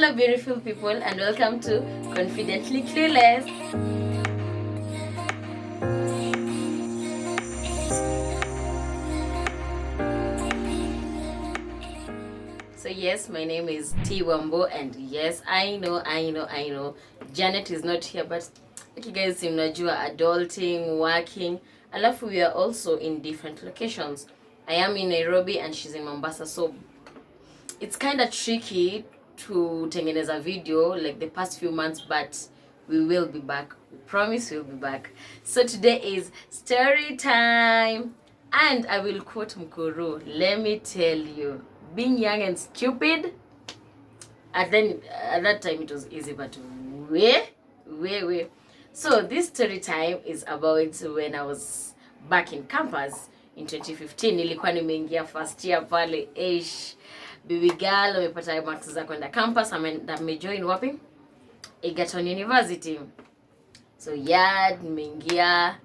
Hello beautiful people and welcome to Confidently Clueless. So yes, my name is Wambo and yes, I know Janet is not here, but like you guys mnajua adulting, working, alafu we are also in different locations. I am in Nairobi and she's in Mombasa, so it's kind of tricky to tengeneza video like the past few months, but we will be back. We promise we'll be back. So today is story time and I will quote Mkuru. Let me tell you, being young and stupid, at that time it was easy, but way. So this story time is about when I was back in campus in 2015. Nilikuwa nimeingia first year pale baby girl amepata marks za kwenda campus, amejoin wapi? Egerton University. So yeah, nimeingia,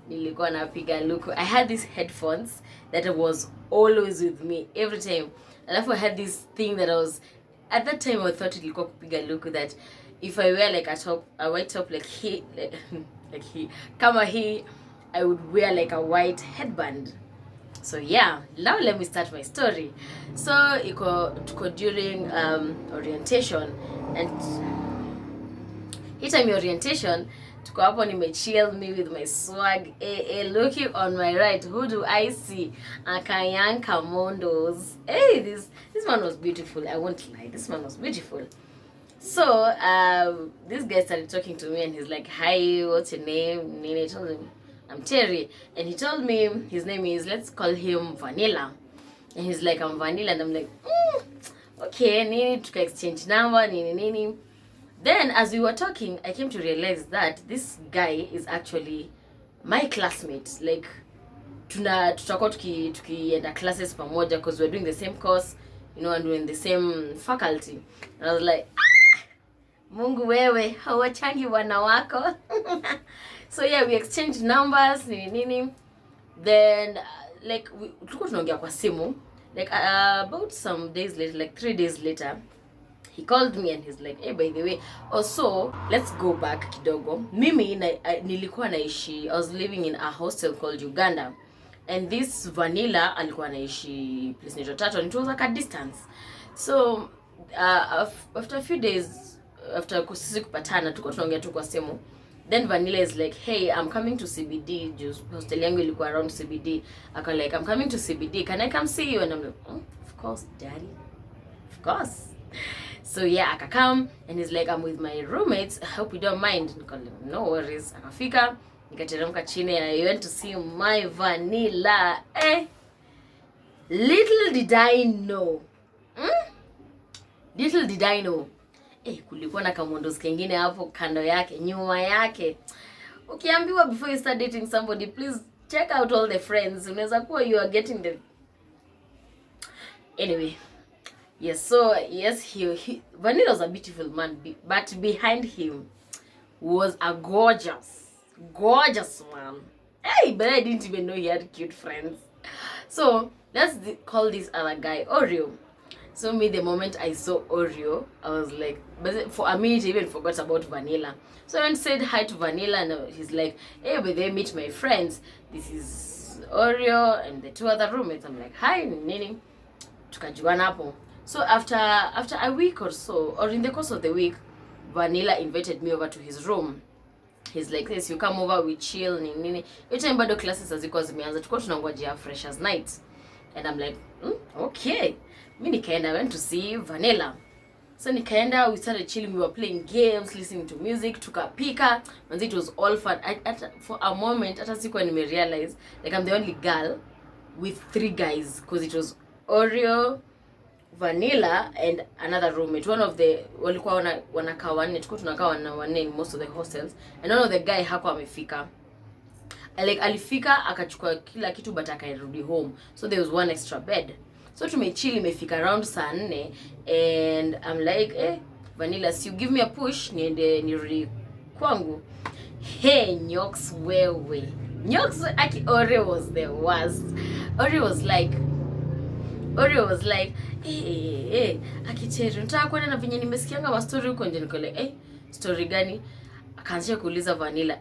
nilikuwa napiga luku. I had these headphones that was always with me every time. Alafu I had this thing that I was, at that time I thought ilikuwa kupiga luku, that if I wear like a white top like he kama he, I would wear like a white headband. So yeah, now let me start my story. So tuko during orientation, and hii time orientation tuko hapo nimechill, me with my swag. Looking on my right, who do I see? Akayanka Mondos. Hey, this man was beautiful. I won't lie, this man was beautiful. So this guy started talking to me and he's like, hi, what's your name? Nini? I told him I'm Terry, and he told me his name is, let's call him Vanilla, and he's like, I'm Vanilla, and I'm like, okay, nini, tuka exchange number, nini. Then as we were talking, I came to realize that this guy is actually my classmate. Like tutakuwa tukienda classes pamoja because we're doing the same course, you know, and we're in the same faculty. And I was like, Mungu wewe, hawachangi wana wako. So yeah, we exchanged numbers, nini. Then like tulikuwa tunaongea kwa simu, like about some days later, like 3 days later, he called me and he's like, hey, by the way, also let's go back kidogo. Mimi nilikuwa naishi, I was living in a hostel called Uganda, and this Vanilla alikuwa naishi place inaitwa Tatu, and it was like a distance. So after a few days after sisi kupatana, tulikuwa tunaongea tu kwa simu. Then Vanilla is like, hey, I'm coming to CBD. Just hostel yangu ilikuwa around CBD. Aka like, I'm coming to CBD. Can I come see you? And I'm like, of course, daddy. Of course. So yeah, aka come and he's like, I'm with my roommates. I hope you don't mind. No worries. Akafika, nikateremka chini and I went to see my Vanilla. Little did I know. Little did I know. Kulikuwa na kamondos kengine hapo kando yake, nyuma yake. Ukiambiwa before you start dating somebody, please check out all the friends. Unaweza kuwa you are getting the... Anyway. Yes, so yes, he Vanilla was a beautiful man, but behind him was a gorgeous man. But I didn't even know he had cute friends. So let's call this other guy Oreo. So me, the moment I saw Oreo, I was like, but for a minute I even forgot about Vanilla. So I went and said hi to Vanilla, and he's like, hey, but they meet my friends. This is Oreo and the 2 other roommates. I'm like, hi, nini. Tukajuana hapo. So after a week or so, or in the course of the week, Vanilla invited me over to his room. He's like, yes, you come over, we chill, nini. Each time bado classes hazikuwa zimeanza, tulikuwa tunangojea freshers night. And I'm like, okay. Mi nikaenda, went to see Vanilla. So nikaenda, we started chilling, we were playing games, listening to music, tukapika. And it was all fun. For a moment, hata sikuwa nimerealize, like I'm the only girl with 3 guys, because it was Oreo, Vanilla, and another roommate. One of the, walikuwa wanakaa wanne, tulikuwa tunakaa wanne in most of the hostels, and one of the guy hakuwa amefika. Like alifika, akachukua kila kitu, but akairudi home. So there was one extra bed. So tumechill, imefika around saa 4, and I'm like, Vanilla, so you give me a push, niende nirudi kwangu. Hey, Nyox wewe. Nyox, Oreo was the worst. Oreo was like, Oreo was like, akiteri, nataka kwenda na venye nimesikianga ma story huko nje. Niko like, story gani? Akaanza kuuliza Vanilla,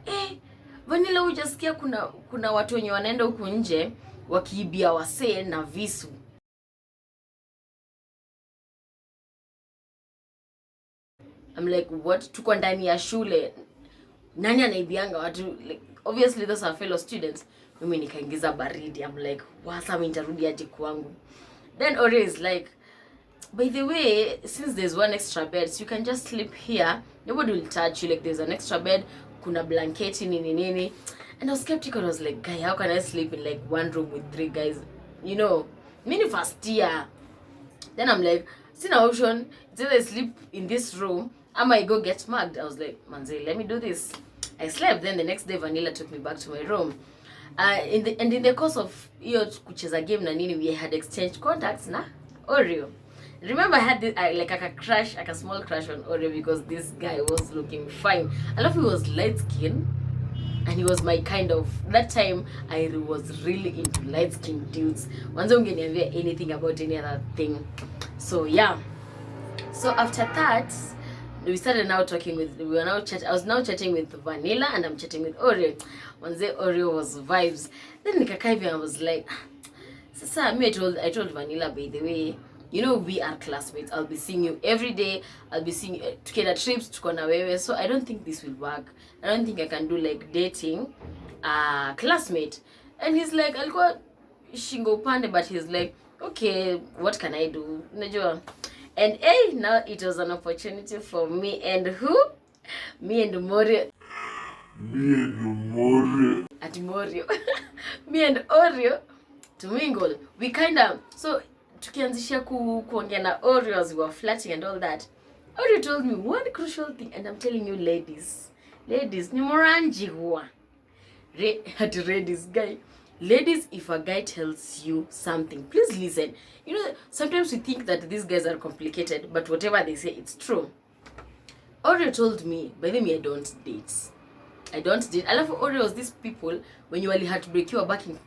Vanilla, hujasikia kuna watu wenye wanaenda huko nje wakiibia wasee na visu? I'm like, what? Tuko ndani ya shule, nani anaibianga watu? Like, obviously those are fellow students. Mimi nikaingiza baridi. I'm like, wasa mimi nitarudi aje kwangu? Then Oreo is like, by the way, since there's one extra bed, so you can just sleep here, nobody will touch you. Like, there's an extra bed, kuna blanketi nini. And I was skeptical. I was like, guy, how can I sleep in like one room with 3 guys? You know, mini first year. Then I'm like, sina option, it's either I sleep in this room or I go get mugged. I was like, manze, let me do this. I slept. Then the next day Vanilla took me back to my room. In the course of hiyo kucheza game na nini, we had exchanged contacts na Oreo. Remember, I had this, like a small crush on Oreo because this guy was looking fine. I love he was light skin and he was my kind of, that time I was really into light skin dudes. Wanza ungeniambia anything about any other thing. So yeah. So after that, we started now talking with, I was now chatting with Vanilla and I'm chatting with Oreo. Wanze Oreo was vibes. Then nikakaa hivi, I was like, sasa me I told Vanilla, by the way, you know, we are classmates. I'll be seeing you every day. I'll be seeing tukenda trips, tuko na wewe. So I don't think this will work. I don't think I can do like dating classmate. And he's like, alikuwa shingo upande, but he's like, okay, what can I do? Unajua. And now it was an opportunity for me and who? Me and Morio. At Morio. Me and Oreo to mingle. We kinda, so tukianzisha kuongea na Oreo as we were flirting and all that. Oreo told me one crucial thing, and I'm telling you, ladies, ni moranji huwa. Ladies, guy. Ladies, if a guy tells you something, please listen. You know, sometimes we think that these guys are complicated, but whatever they say, it's true. Oreo told me, by the way, I don't date. I love Oreos, these people, when you only heartbreak, you are back in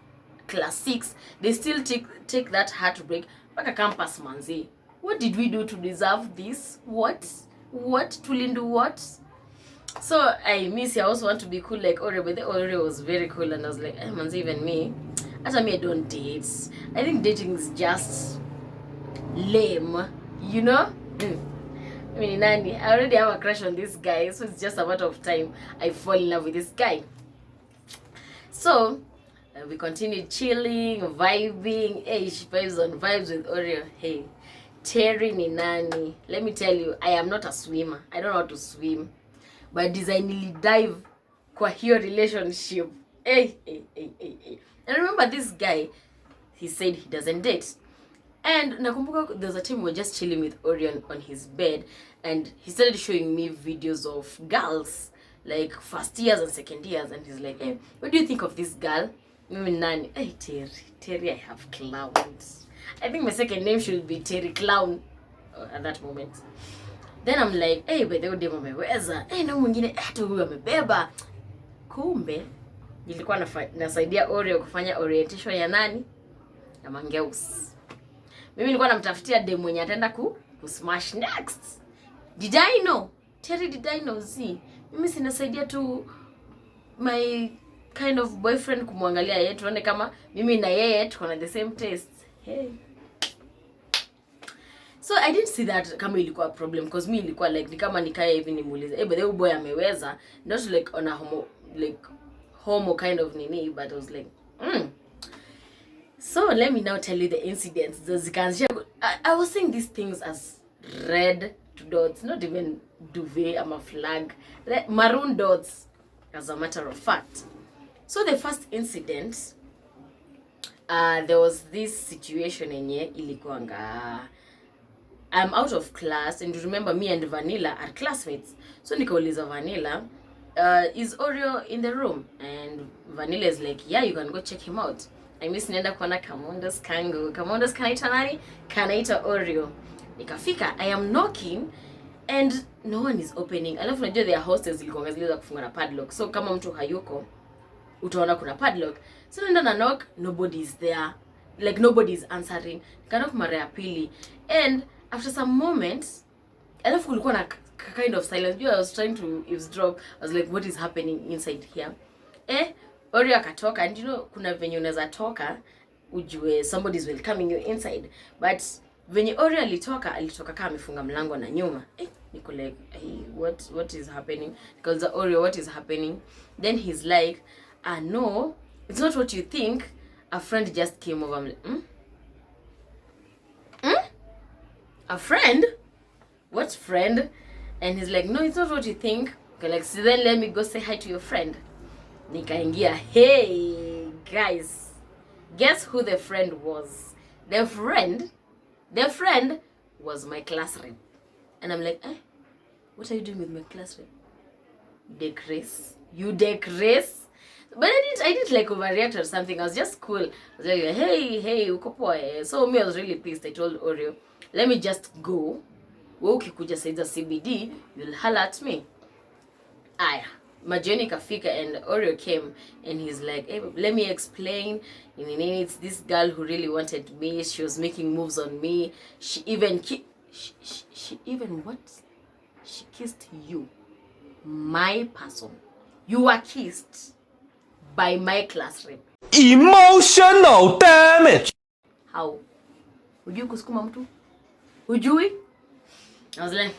class 6, they still take that heartbreak back a campus, manzi. What did we do to deserve this? What? Tulindu what? So I also want to be cool like Oreo, but the Oreo was very cool, and I was like, manzi, even me, after me, I don't date. I think dating is just lame, you know? I mean, Nani, I already have a crush on this guy, so it's just a matter of time I fall in love with this guy. So we continued chilling, vibing. She vibes on vibes with Oreo. Hey, Terry ni nani? Let me tell you, I am not a swimmer. I don't know how to swim, but designedly dive kwa hiyo relationship. Hey. And remember, this guy, he said he doesn't date. And nakumbuka there was a time we were just chilling with Orion on his bed, and he started showing me videos of girls, like first years and second years, and he's like, hey, what do you think of this girl? Mimi nani? Hey, Terry, I have clowns. I think my second name should be Terry Clown at that moment. Then I'm like, hey, by the way, demo ameweza. Hey, na mwingine hata huyu amebeba. Kumbe nilikuwa nasaidia Oreo kufanya orientation ya nani? Na Mangeus. Mimi nilikuwa namtafutia demo mwenye ataenda smash next. Did I know? Terry, did I know? See, mimi sinasaidia tu my kind of boyfriend kumwangalia yeye, tuone kama mimi na yeye tuko na the same taste. Hey. So I didn't see that kama ilikuwa problem, because me ilikuwa like ni kama nikae hivi nimuulize, but the boy ameweza, not like on a homo kind of nini, but I was like, So let me now tell you the incidents. I was saying these things as red dots, not even duvet, I'm a flag, maroon dots, as a matter of fact. So the first incident, there was this situation enye ilikuanga, I'm out of class, and remember me and Vanilla are classmates. So nikauliza Vanilla, is Oreo in the room? And Vanilla is like, yeah, you can go check him out. I miss nenda kuona Kamondos Kango. Kamondos kanaita nani? Kanaita Oreo. Nikafika, I am knocking and no one is opening. Alafu unajua their hostels zilikuwa ziliweza kufunga na padlock. So kama mtu hayuko, utaona kuna padlock. So nenda na knock, nobody is there. like nobody's answering. Nikaenda mara ya pili, and after some moments alafu kulikuwa na kind of silence. I was trying to eavesdrop. I was like, what is happening inside here? Oreo akatoka, and kuna venye unaweza toka ujue somebody's welcoming you inside, but venye Oreo alitoka kama amefunga mlango na nyuma. Niko like, hey, what is happening? Because Oreo, what is happening? Then he's like, no, it's not what you think. A friend just came over. I'm like, A friend? What friend? And he's like, no, it's not what you think. Okay, like, so then let me go say hi to your friend. Nikaingia, hey guys, guess who the friend was? The friend was my class rep. And I'm like, what are you doing with my class rep? Decrease. You decrease? But I didn't like overreact or something. I was just cool. I was like, hey, uko poa. So me, I was really pissed. I told Oreo, let me just go. Wewe ukikuja saiza CBD, you'll holler at me. Aya, Majoni kafika, and Oreo came, and he's like, hey, let me explain. It's this girl who really wanted me. She was making moves on me. She even she even what? She kissed you, my person. You were kissed by my class rep. Emotional damage. How? Hujui kusukuma mtu? Hujui? I was like,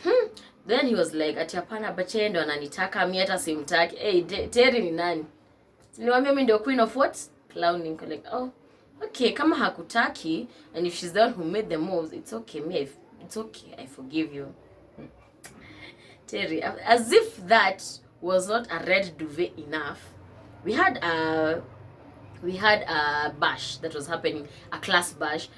Then he was like, ati hapana bache ndo ananitaka, mimi hata simtaki. Hey, Terry ni nani? Niliwaambia mimi ndio queen of what? Clowning. Like, oh, okay, kama hakutaki, and if she's the one who made the moves, it's okay. It's okay. I forgive you. Terry, as if that was not a red duvet enough, we had a bash that was happening, a class bash,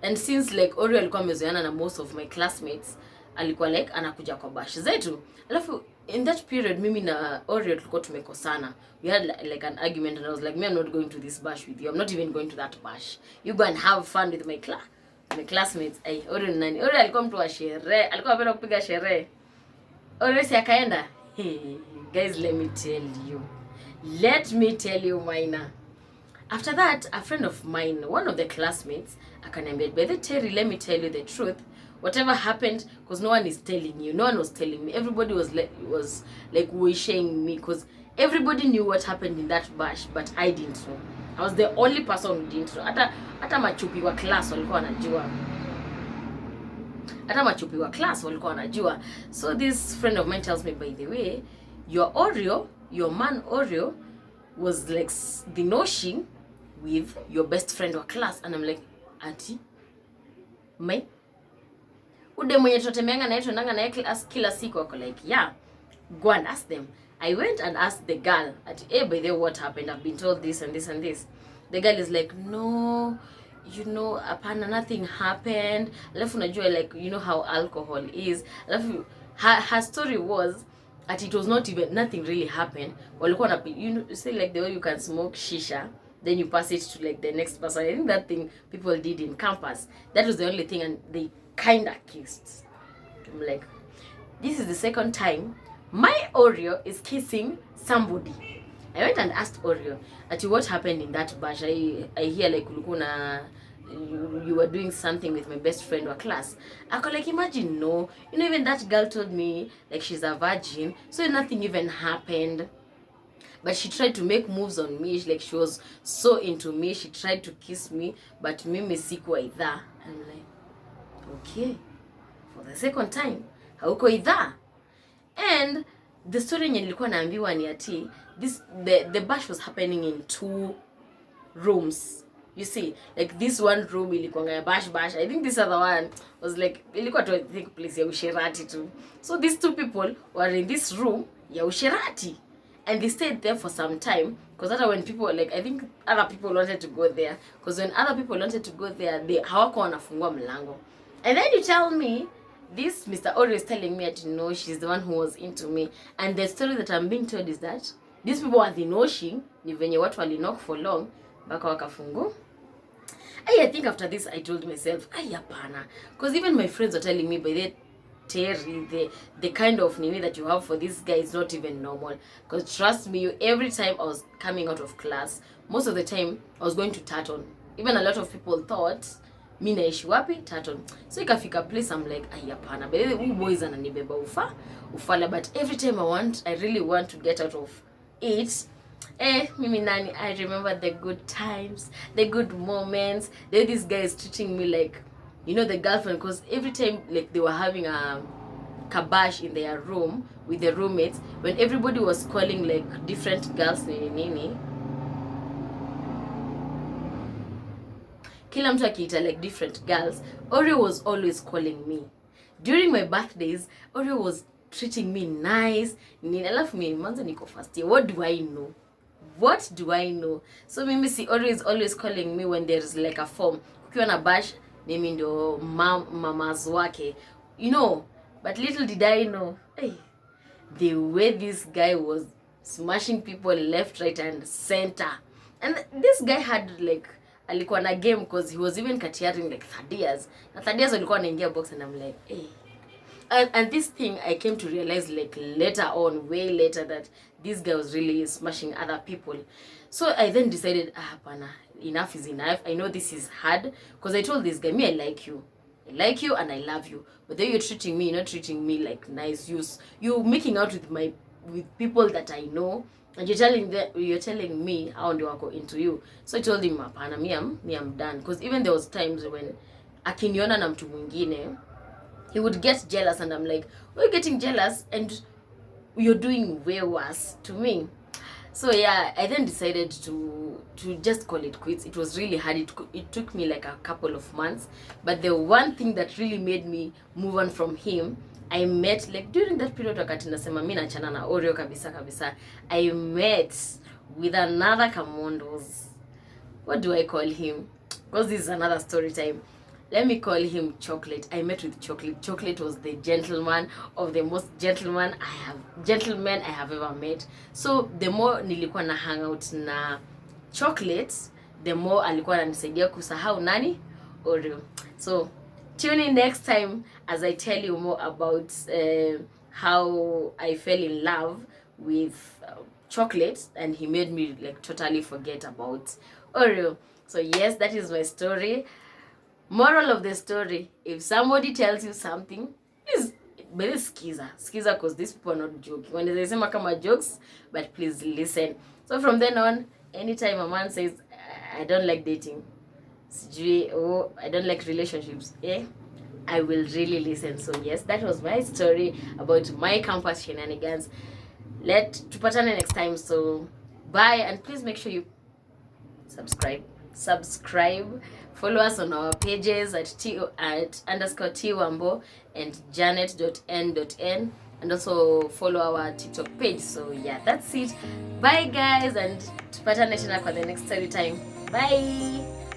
and since like Oreo alikuwa amezoeana na most of my classmates, alikuwa like anakuja kwa bash zetu. Alafu in that period mimi na Oreo tulikuwa tumekosana. We had like an argument, and I was like, I'm not going to this bash with you. I'm not even going to that bash. You go and have fun with my classmates. Hey, Oreo nani? Oreo alikuwa mtu wa sherehe. Alikuwa anapenda kupiga sherehe. Oreo si akaenda. Hey, guys, let me tell you Maina. After that, a friend of mine, one of the classmates, akaniambia, by the Terry, let me tell you the truth. Whatever happened, because no one is telling you. No one was telling me. Everybody was like wishing me, because everybody knew what happened in that bash, but I didn't know. I was the only person who didn't know. Hata machupi wa class walikuwa wanajua. So this friend of mine tells me, by the way, your man Oreo was like denoshing with your best friend wa class. And I'm like, ati mai ude mwenye tunatembeanga na yetu nanga na class kila siku. Wako like, yeah, go and ask them. I went and asked the girl, ati, hey, by the way, what happened? I've been told this and this and this. The girl is like, no, apana, nothing happened. Alafu unajua, like, you know how alcohol is. Alafu her story was that it was not even, nothing really happened. Walikuwa na, you say like the way you can smoke shisha, then you pass it to like the next person. I think that thing people did in campus. That was the only thing, and they kinda kissed. I'm like, this is the second time my Oreo is kissing somebody. I went and asked Oreo, what happened in that bash? I hear like you were doing something with my best friend or class. I could like imagine, no. Even that girl told me like she's a virgin, so nothing even happened. But she tried to make moves on me, like she was so into me. She tried to kiss me, but mimi sikuwa idha. I'm like, okay, for the second time, hauko idha. And the story yenye nilikuwa naambiwa ni ati the bash was happening in 2 rooms. You see, like this one room ilikuwa ya bash. I think this other one was like ilikuwa to think place ya usherati too. So these 2 people were in this room ya usherati, and they stayed there for some time, because that when people like, I think other people wanted to go there, because when other people wanted to go there, they hawako wanafungua mlango. And then you tell me this Mr. Oreo is telling me that, she's the one who was into me. And the story that I'm being told is that these people are denoshing, ni venye watu walinok for long, baka wakafungu. I think after this, I told myself, hapana. Because even my friends are telling me, by the Terry, the kind of nini that you have for this guy is not even normal. Because trust me, every time I was coming out of class, most of the time, I was going to Taton. even a lot of people thought mi naishi wapi Taton. So ikafika place I'm like ai hapana, by the way huyu boys ananibeba ufala, but every time I really want to get out of it. Mimi nani, I remember the good times, the good moments. Then this guy is treating me like, you know, the girlfriend, because every time like they were having a kabash in their room with the roommates, when everybody was calling like different girls nini, kila mtu akiita like different girls, Oreo was always calling me. During my birthdays, Oreo was treating me nice. Alafu mimi manzo niko first year. What do I know? What do I know? So mimi si Oreo is always calling me when there's like a form. Kukiwa na bash, mimi ndio mamas wake. You know, but little did I know, hey, the way this guy was smashing people left, right, and center. And this guy had like, alikuwa na game because he was even katiaring like 30 years. Na 30 years alikuwa anaingia box and I'm like, hey. And this thing I came to realize like later on, way later, that this guy was really smashing other people. So I then decided, hapana, enough is enough. I know this is hard because I told this guy, me, I like you. I like you and I love you. But then you're treating me, you're not treating me like nice. You're making out with people that I know. And you're telling me how ndio wako into you. So I told him, hapana, me I'm done. Because even there was times when akiniona na mtu mwingine, he would get jealous and I'm like, why are you getting jealous? And you're doing way worse to me. So yeah, I then decided to just call it quits. It was really hard. It took me like a couple of months. But the one thing that really made me move on from him, I met like during that period wakati nasema mimi naachana na Oreo kabisa, I met with another Kamondos. What do I call him? Because this is another story time. Let me call him Chocolate. I met with Chocolate. Chocolate was the gentleman of the most gentlemen I have ever met. So the more nilikuwa na hang out na Chocolate, the more alikuwa ananisaidia kusahau nani? Oreo. So tune in next time as I tell you more about how I fell in love with Chocolate and he made me like totally forget about Oreo. So yes, that is my story. Moral of the story, if somebody tells you something, please skiza because these people are not joking. When they say kama jokes, but please listen. So from then on, anytime a man says I don't like dating, I don't like relationships, I will really listen. So yes, that was my story about my campus shenanigans. Tupatane next time. So bye, and please make sure you subscribe. Follow us on our pages at _T Wambo and Janet.n.n, and also follow our TikTok page. So yeah, that's it. Bye guys, and tupatane tena kwa the next story time. Bye.